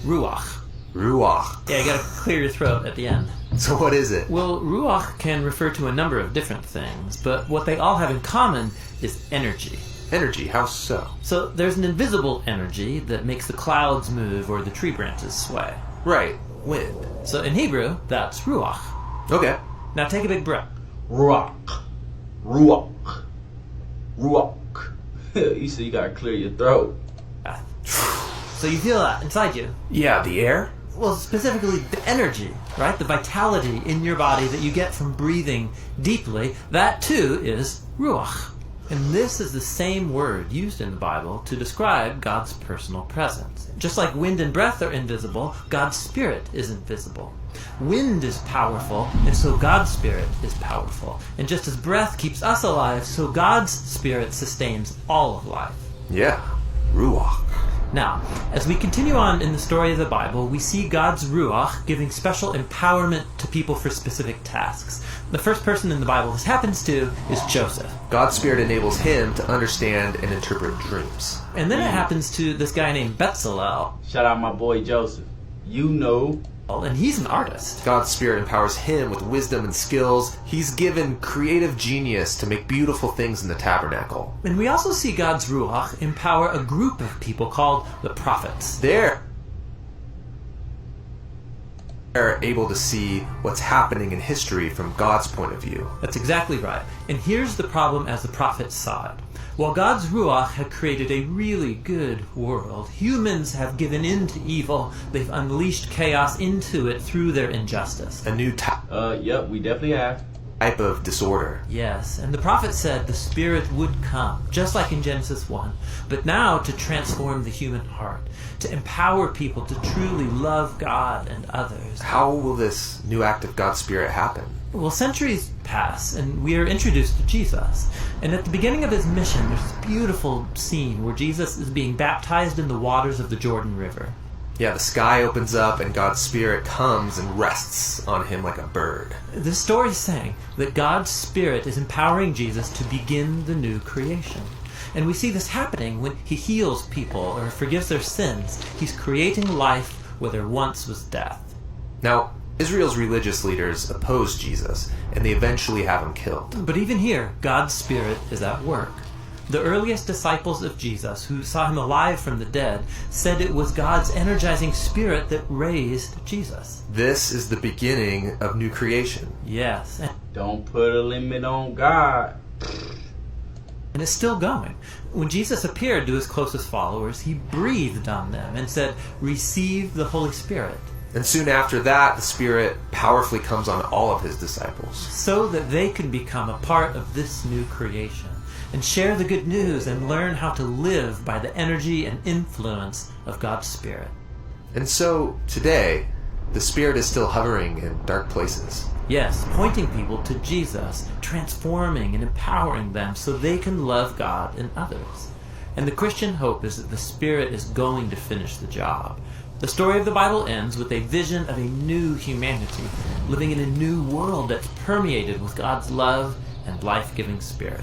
ruach. Ruach. Yeah, you gotta clear your throat at the end. So what is it? Well, ruach can refer to a number of different things, but what they all have in common is energy. Energy, how so? So there's an invisible energy that makes the clouds move or the tree branches sway. Right, wind. So in Hebrew, that's ruach. Okay. Now take a big breath. Ruach. Ruach. Ruach. You said you gotta clear your throat. So you feel that inside you. Yeah, the air? Well, specifically the energy, right? The vitality in your body that you get from breathing deeply. That too is ruach. And this is the same word used in the Bible to describe God's personal presence. Just like wind and breath are invisible, God's Spirit is invisible. Wind is powerful, and so God's Spirit is powerful. And just as breath keeps us alive, so God's Spirit sustains all of life. Yeah, ruach. Now, as we continue on in the story of the Bible, we see God's Ruach giving special empowerment to people for specific tasks. The first person in the Bible this happens to is Joseph. God's Spirit enables him to understand and interpret dreams. And then it happens to this guy named Bezalel, Shout out my boy Joseph. You know. and he's an artist. God's Spirit empowers him with wisdom and skills. He's given creative genius to make beautiful things in the tabernacle. And we also see God's Ruach empower a group of people called the prophets. They're able to see what's happening in history from God's point of view. That's exactly right. And here's the problem as the prophets saw it. While God's Ruach had created a really good world, humans have given in to evil. They've unleashed chaos into it through their injustice. A new Yep, we definitely have. type of disorder. Yes, and the prophet said the Spirit would come, just like in Genesis 1, but now to transform the human heart, to empower people to truly love God and others. How will this new act of God's Spirit happen? Well, centuries pass, and we are introduced to Jesus. And at the beginning of his mission, there's this beautiful scene where Jesus is being baptized in the waters of the Jordan River. Yeah, the sky opens up and God's Spirit comes and rests on him like a bird. This story is saying that God's Spirit is empowering Jesus to begin the new creation. And we see this happening when he heals people or forgives their sins. He's creating life where there once was death. Now, Israel's religious leaders oppose Jesus, and they eventually have him killed. But even here, God's Spirit is at work. The earliest disciples of Jesus, who saw him alive from the dead, said it was God's energizing Spirit that raised Jesus. This is the beginning of new creation. Yes, Don't put a limit on God. and it's still going. When Jesus appeared to his closest followers, he breathed on them and said, "Receive the Holy Spirit," And soon after that, the Spirit powerfully comes on all of his disciples. so that they can become a part of this new creation and share the good news and learn how to live by the energy and influence of God's Spirit. And so, today, the Spirit is still hovering in dark places. Yes, pointing people to Jesus, transforming and empowering them so they can love God and others. And the Christian hope is that the Spirit is going to finish the job. The story of the Bible ends with a vision of a new humanity, living in a new world that's permeated with God's love and life-giving Spirit.